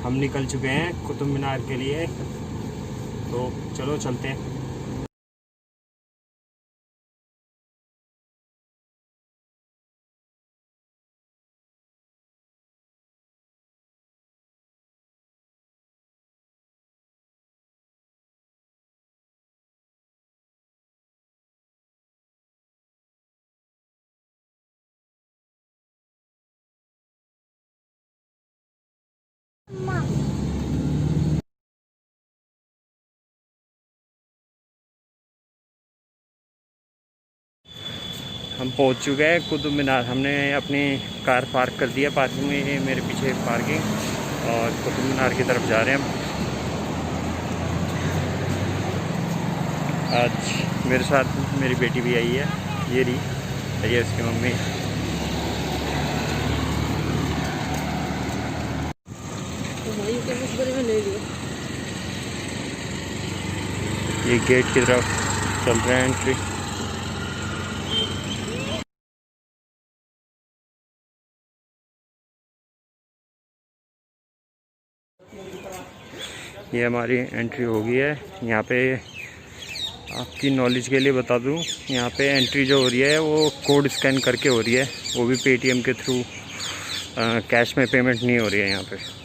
हम निकल चुके हैं कुतुब मीनार के लिए, तो चलो चलते हैं। हम पहुंच चुके हैं कुतुब मीनार। हमने अपनी कार पार्क कर दिया पार्किंग में, मेरे पीछे पार्किंग, और कुतुब मीनार की तरफ जा रहे हैं हम। आज मेरे साथ मेरी बेटी भी आई है, ये रही, ये उसकी मम्मी। ये गेट की तरफ चल रहे हैं एंट्री। ये हमारी एंट्री हो गई है। यहाँ पे आपकी नॉलेज के लिए बता दूँ, यहाँ पे एंट्री जो हो रही है वो कोड स्कैन करके हो रही है, वो भी पेटीएम के थ्रू। कैश में पेमेंट नहीं हो रही है यहाँ पे।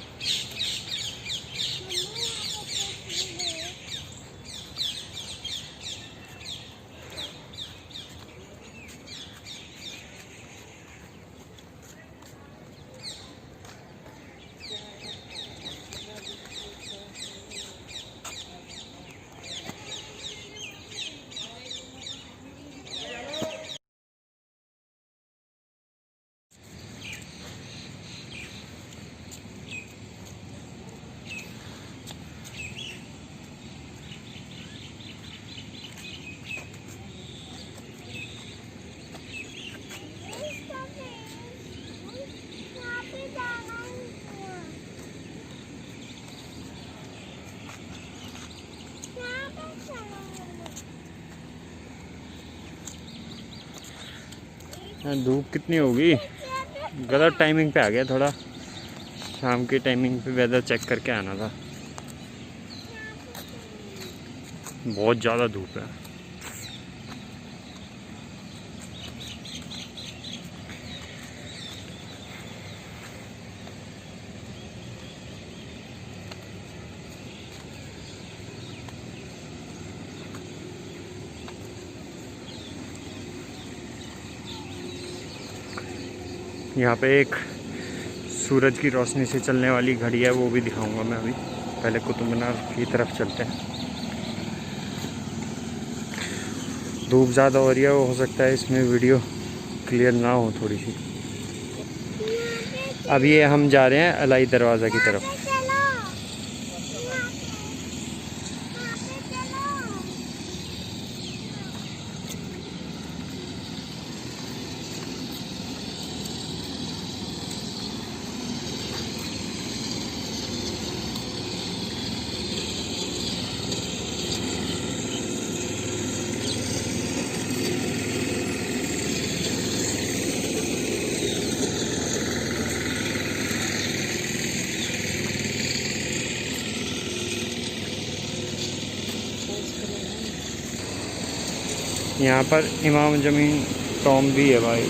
धूप कितनी होगी, गलत टाइमिंग पे आ गया थोड़ा। शाम की टाइमिंग पे वेदर चेक करके आना था। बहुत ज़्यादा धूप है। यहाँ पे एक सूरज की रोशनी से चलने वाली घड़ी है, वो भी दिखाऊंगा मैं अभी। पहले कुतुब मीनार की तरफ चलते हैं। धूप ज़्यादा हो रही है, हो सकता है इसमें वीडियो क्लियर ना हो थोड़ी सी। अब ये हम जा रहे हैं अलाई दरवाज़ा की तरफ। यहाँ पर इमाम जमीन टॉम भी है भाई,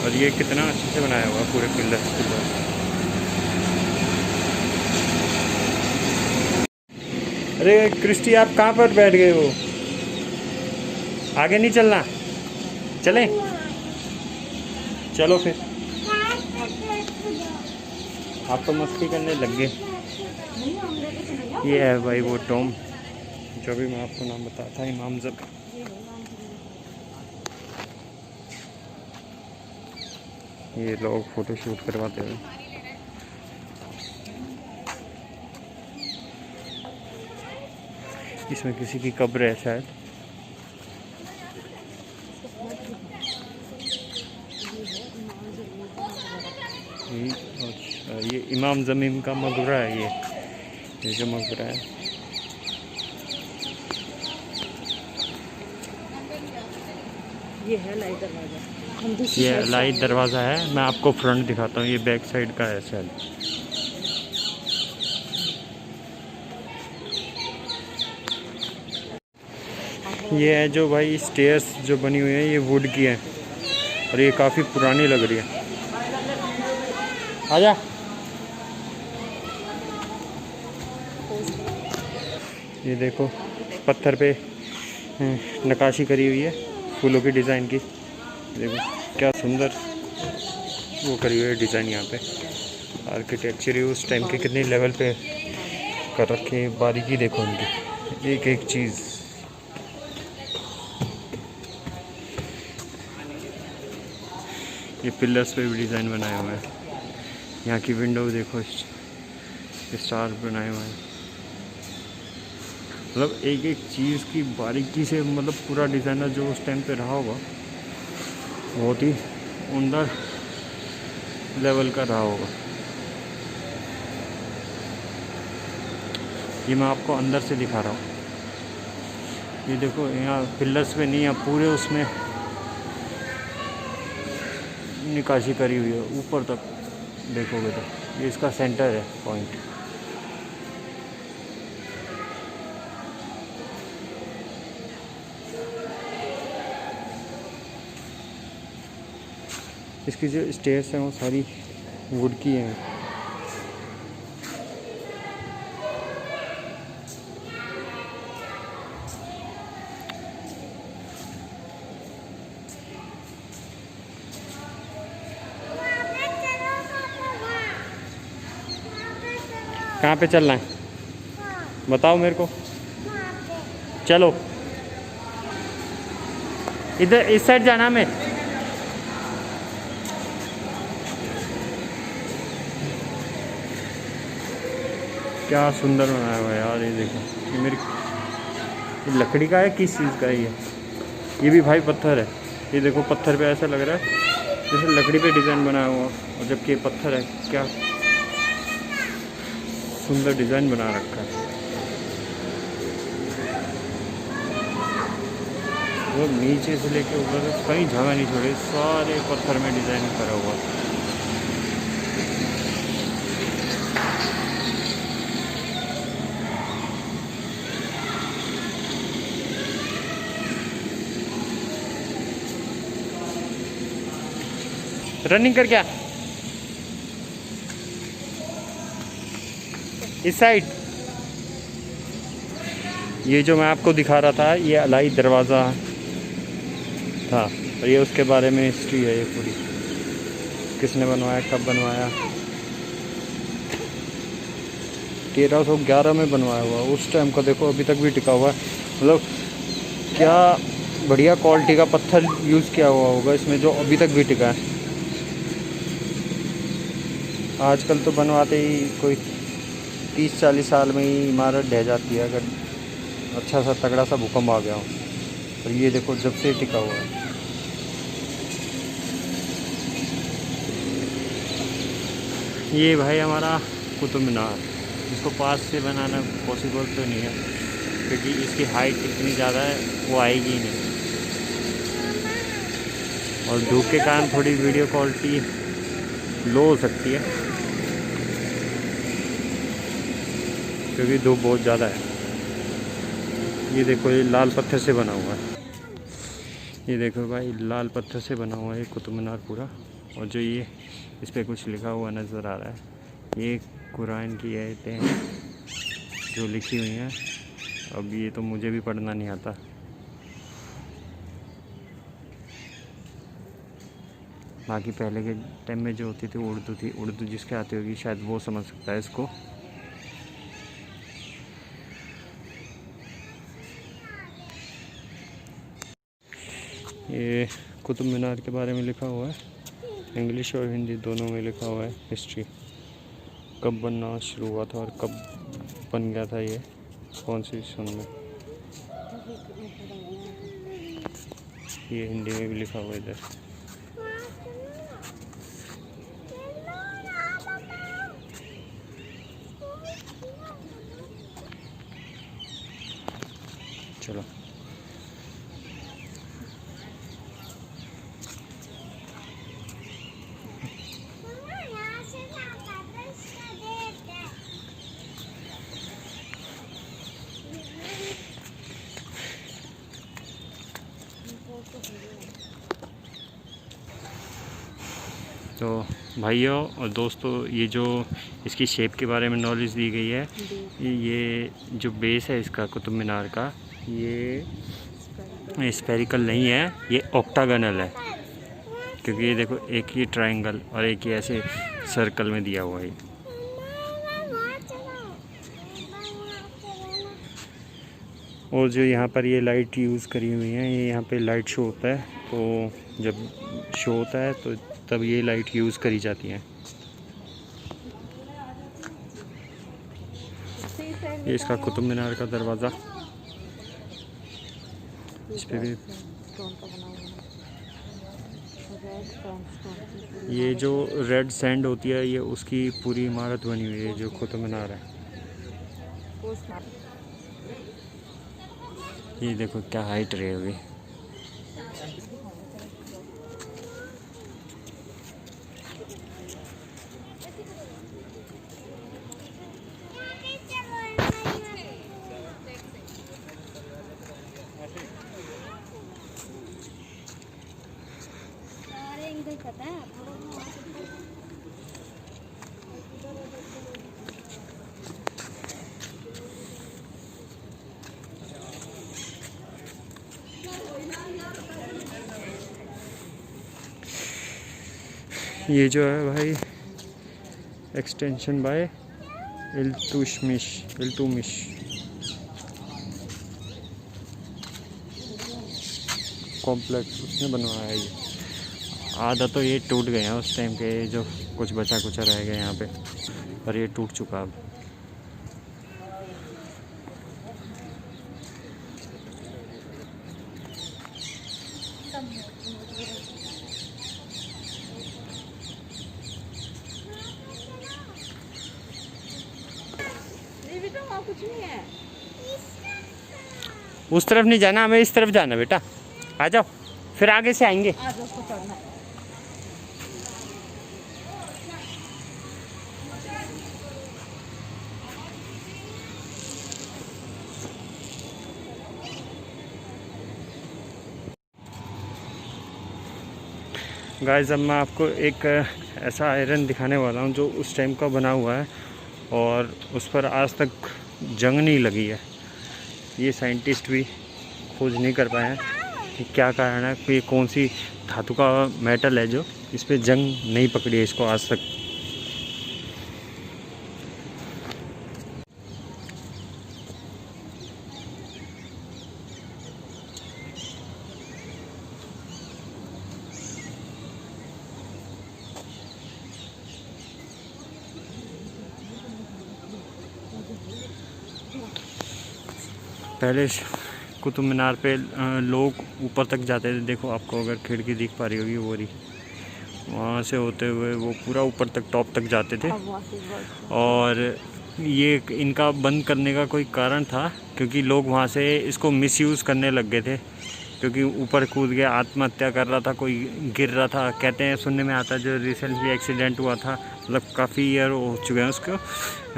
और ये कितना अच्छे से बनाया हुआ पूरे पिलर। अरे क्रिस्टी, आप कहाँ पर बैठ गए हो? आगे नहीं चलना? चलें? चलो फिर। आप तो मस्ती करने लग गए। ये है भाई वो टॉम, जो भी मैं आपको नाम बताया था, इमाम जमीन। ये लोग फ़ोटो शूट करवाते हैं। इसमें किसी की कब्र है शायद। ये इमाम ज़मीन का मकबरा है। ये जो मकबरा है, ये है लाई दरवाज़ा। ये लाई दरवाज़ा है। मैं आपको फ्रंट दिखाता हूँ, ये बैक साइड का है शायद। ये है जो भाई स्टेयर्स जो बनी हुई है, ये वुड की है और ये काफ़ी पुरानी लग रही है। आजा। ये देखो पत्थर पे नक्काशी करी हुई है फूलों की डिज़ाइन की। देखो क्या सुंदर वो करी हुई है डिज़ाइन। यहाँ पे आर्किटेक्चर उस टाइम के कितने लेवल पे कर रखे, बारीकी देखो उनकी एक एक चीज़। ये पिलर्स पे भी डिज़ाइन बनाए हुए हैं। यहाँ की विंडो देखो, स्टार बनाए हुए हैं। मतलब एक एक चीज़ की बारीकी से, मतलब पूरा डिज़ाइनर जो उस टाइम पे रहा होगा बहुत ही उम्दा लेवल का रहा होगा। ये मैं आपको अंदर से दिखा रहा हूँ। ये देखो यहाँ पिलर्स पे नहीं, यहाँ पूरे उसमें निकाशी करी हुई है ऊपर तक देखोगे तो। ये इसका सेंटर है पॉइंट। इसकी जो स्टेयर्स हैं वो सारी वुड की हैं। कहाँ पे चलना है बताओ मेरे को। चलो इधर इस साइड जाना में। क्या सुंदर बनाया हुआ है यार। ये देखो ये मेरी ये लकड़ी का है, किस चीज़ का है ये भी भाई पत्थर है। ये देखो पत्थर पे ऐसा लग रहा है जैसे लकड़ी पे डिज़ाइन बनाया हुआ, और जबकि ये पत्थर है। क्या सुंदर डिज़ाइन बना रखा है। वो नीचे से लेके ऊपर तक कहीं जगह नहीं छोड़े, सारे पत्थर में डिज़ाइन करा हुआ। रनिंग कर क्या इस साइड। ये जो मैं आपको दिखा रहा था ये अलाई दरवाज़ा था, और ये उसके बारे में हिस्ट्री है ये पूरी, किसने बनवाया, कब बनवाया। 1311 में बनवाया हुआ। उस टाइम का देखो अभी तक भी टिका हुआ है। मतलब क्या बढ़िया क्वालिटी का पत्थर यूज़ किया हुआ होगा इसमें, जो अभी तक भी टिका है। आजकल तो बनवाते ही कोई 30-40 साल में ही इमारत ढह जाती है अगर अच्छा सा तगड़ा सा भूकंप आ गया हो। और ये देखो जब से टिका हुआ है। ये भाई हमारा कुतुब मीनार, इसको पास से बनाना पॉसिबल तो नहीं है क्योंकि इसकी हाइट इतनी ज़्यादा है वो आएगी ही नहीं, और धूप के कारण थोड़ी वीडियो क्वालिटी लो हो सकती है क्योंकि धूप बहुत ज़्यादा है। ये देखो ये लाल पत्थर से बना हुआ है। ये देखो भाई लाल पत्थर से बना हुआ है कुतुब मीनार पूरा। और जो ये इस पर कुछ लिखा हुआ नज़र आ रहा है, ये कुरान की आयतें हैं जो लिखी हुई हैं। अब ये तो मुझे भी पढ़ना नहीं आता। बाकी पहले के टाइम में जो होती थी उर्दू थी, उर्दू जिसके आती होगी शायद वो समझ सकता है इसको। ये कुतुब मीनार के बारे में लिखा हुआ है, इंग्लिश और हिंदी दोनों में लिखा हुआ है हिस्ट्री, कब बनना शुरू हुआ था और कब बन गया था, ये कौन सी सन में। ये हिंदी में भी लिखा हुआ है इधर। चलो तो भाइयों और दोस्तों, ये जो इसकी शेप के बारे में नॉलेज दी गई है, ये जो बेस है इसका कुतुब मीनार का, ये स्फेरिकल नहीं है, ये ऑक्टागनल है। क्योंकि ये देखो, एक ये ट्रायंगल और एक ये ऐसे सर्कल में दिया हुआ है। और जो यहाँ पर ये लाइट यूज़ करी हुई है, ये यहाँ पे लाइट शो होता है, तो जब शो होता है तो तब ये लाइट यूज़ करी जाती है। ये इसका कुतुब मीनार का दरवाज़ा, इस पे भी ये जो रेड सैंड होती है, ये उसकी पूरी इमारत बनी हुई है जो कुतुब मीनार है। ये देखो क्या हाइट रही होगी। ये जो है भाई एक्सटेंशन बाय इल्तुतमिश कॉम्प्लेक्स उसने बनवाया है। ये आधा तो ये टूट गए हैं उस टाइम के, जो कुछ बचा कुचा रह गया यहाँ पे, पर ये टूट चुका अब। कुछ नहीं है, उस तरफ नहीं जाना, हमें इस तरफ जाना बेटा। आ जाओ, फिर आगे से आएंगे। आज उसको चढ़ना है। गाइस, अब मैं आपको एक ऐसा आयरन दिखाने वाला हूँ जो उस टाइम का बना हुआ है और उस पर आज तक जंग नहीं लगी है। ये साइंटिस्ट भी खोज नहीं कर पाए हैं कि क्या कारण है, कि कौन सी धातु का मेटल है जो इस पर जंग नहीं पकड़ी है इसको आज तक। पहले कुतुब मीनार पे लोग ऊपर तक जाते थे। देखो, आपको अगर खिड़की दिख पा रही होगी, वो रही, वहाँ से होते हुए वो पूरा ऊपर तक टॉप तक जाते थे। और ये इनका बंद करने का कोई कारण था क्योंकि लोग वहाँ से इसको मिसयूज़ करने लग गए थे, क्योंकि ऊपर कूद गया, आत्महत्या कर रहा था, कोई गिर रहा था। कहते हैं, सुनने में आता है, जो रिसेंटली एक्सीडेंट हुआ था, मतलब काफ़ी ईयर हो चुके हैं उसको,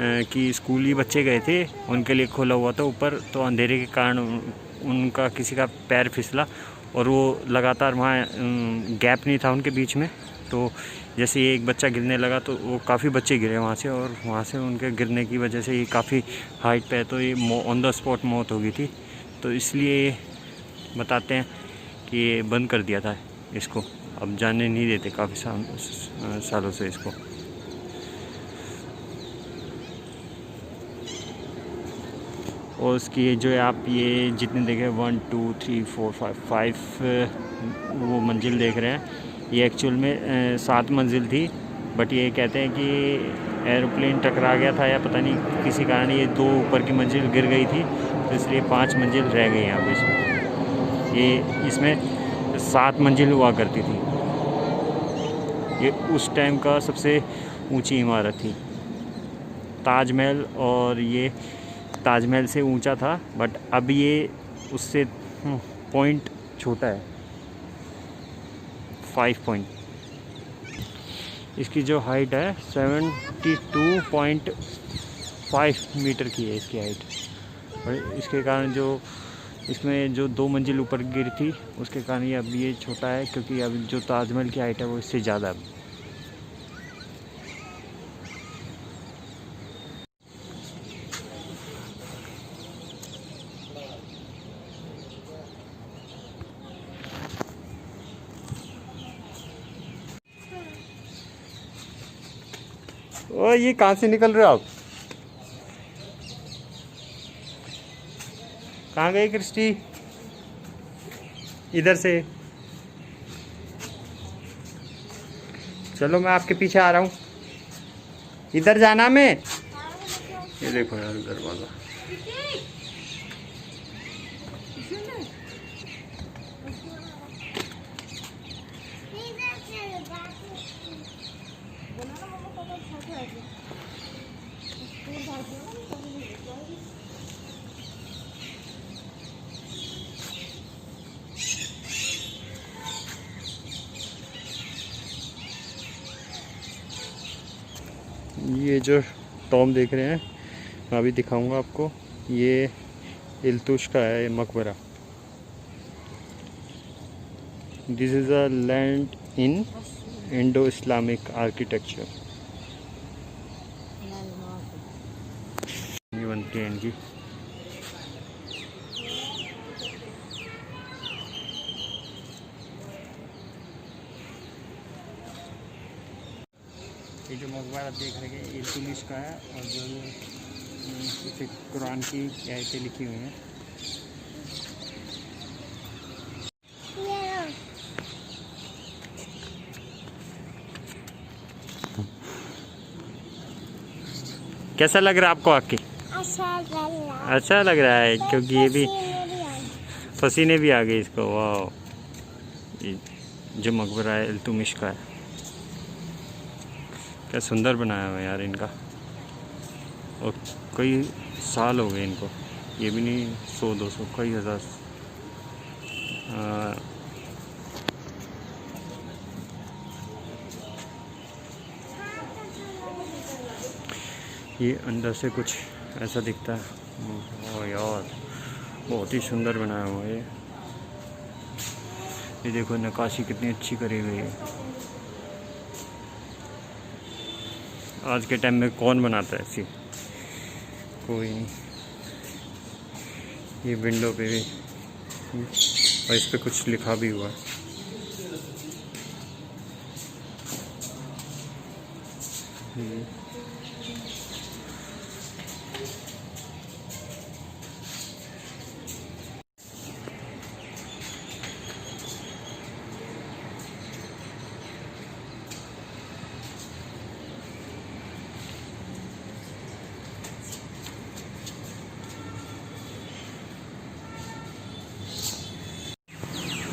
कि स्कूली बच्चे गए थे, उनके लिए खोला हुआ था ऊपर, तो अंधेरे के कारण उनका किसी का पैर फिसला और वो लगातार वहाँ गैप नहीं था उनके बीच में, तो जैसे ये एक बच्चा गिरने लगा तो वो काफ़ी बच्चे गिरे वहाँ से, और वहाँ से उनके गिरने की वजह से ये काफ़ी हाइट पे है, तो ये ऑन द स्पॉट मौत हो गई थी। तो इसलिए बताते हैं कि ये बंद कर दिया था इसको, अब जाने नहीं देते काफ़ी सालों से इसको। और उसकी जो है, आप ये जितने देखे 1 2 3 4 5 वो मंजिल देख रहे हैं, ये एक्चुअल में 7 मंजिल थी, बट ये कहते हैं कि एरोप्लेन टकरा गया था या पता नहीं किसी कारण ये 2 ऊपर की मंजिल गिर गई थी, तो इसलिए 5 मंजिल रह गई यहाँ पे इसमें। ये इसमें 7 मंजिल हुआ करती थी। ये उस टाइम का सबसे ऊंची इमारत थी। ताजमहल, और ये ताजमहल से ऊंचा था, बट अब ये उससे पॉइंट छोटा है, 5 पॉइंट। इसकी जो हाइट है 72.5 मीटर की है इसकी हाइट, और इसके कारण जो इसमें जो 2 मंजिल ऊपर गिरी थी उसके कारण ये अब ये छोटा है, क्योंकि अब जो ताजमहल की हाइट है वो इससे ज़्यादा है। ओ ये कहाँ से निकल रहे हो आप? कहाँ गई क्रिस्टी? इधर से चलो, मैं आपके पीछे आ रहा हूँ। इधर जाना में। ये देखो यार दरवाजा। ये जो टॉम देख रहे हैं, मैं अभी दिखाऊंगा आपको। ये इल्तुश का है मकबरा। This is a land in Indo Islamic architecture. ये बनती है इनकी। ये जो मकबरा देख रहे हैं इल्तुमिश का है, और जो इसे कुरान की आयतें लिखी हुई हैं। कैसा लग रहा है आपको आके? अच्छा लग रहा है, क्योंकि ये भी पसीने भी आ गए इसको। वाह, ये जो मकबरा है इल्तुमिश का है, क्या सुंदर बनाया हुआ है यार इनका। और कई साल हो गए इनको, ये भी नहीं 100-200, कई हज़ार। ये अंदर से कुछ ऐसा दिखता है। ओह यार, बहुत ही सुंदर बनाया हुआ है ये देखो, नक्काशी कितनी अच्छी करी हुई है। आज के टाइम में कौन बनाता है ऐसी? कोई नहीं। ये विंडो पे भी, और इस पे कुछ लिखा भी हुआ है।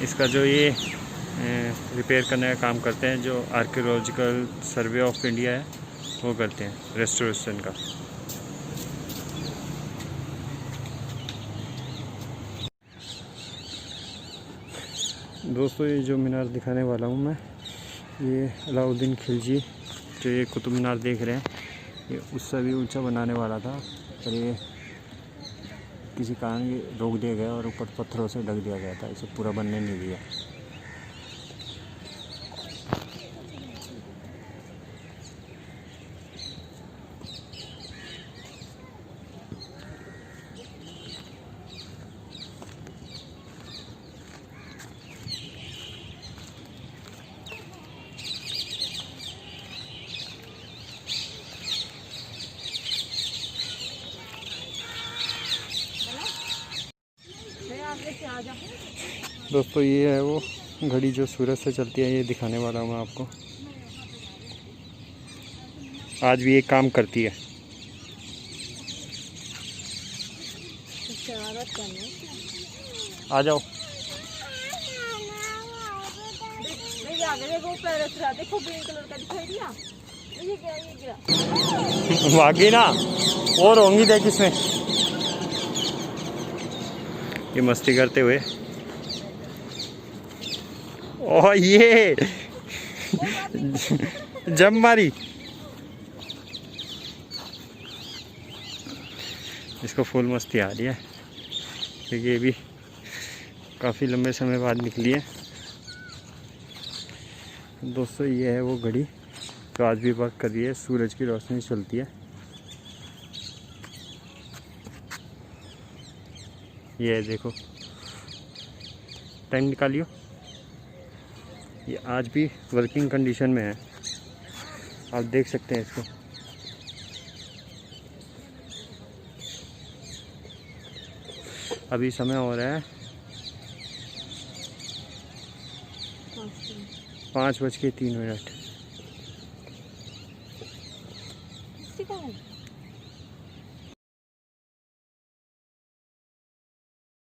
इसका जो ये रिपेयर करने का काम करते हैं, जो आर्कियोलॉजिकल सर्वे ऑफ इंडिया है वो करते हैं रेस्टोरेशन का। दोस्तों, ये जो मीनार दिखाने वाला हूँ मैं, ये अलाउद्दीन खिलजी, जो ये कुतुब मीनार देख रहे हैं, ये उससे भी ऊंचा बनाने वाला था, पर ये किसी कारण ये रोक दिया गया और ऊपर पत्थरों से ढक दिया गया था, इसे पूरा बनने नहीं दिया। दोस्तों, ये है वो घड़ी जो सूरज से चलती है, ये दिखाने वाला हूँ मैं आपको। आज भी ये काम करती है। आ जाओ। देखो ग्रीन कलर का दिखाई दिया। ये गिरा। भागी ना, और होंगी देख इसमें। ये मस्ती करते हुए, ओह ये जम मारी। इसको फुल मस्ती आ रही है, क्योंकि ये भी काफ़ी लंबे समय बाद निकली है। दोस्तों, ये है वो घड़ी जो आज भी वर्क कर रही है, सूरज की रोशनी चलती है। ये है, देखो टाइम निकालियो। ये आज भी वर्किंग कंडीशन में है, आप देख सकते हैं इसको। अभी समय हो रहा है 5:03।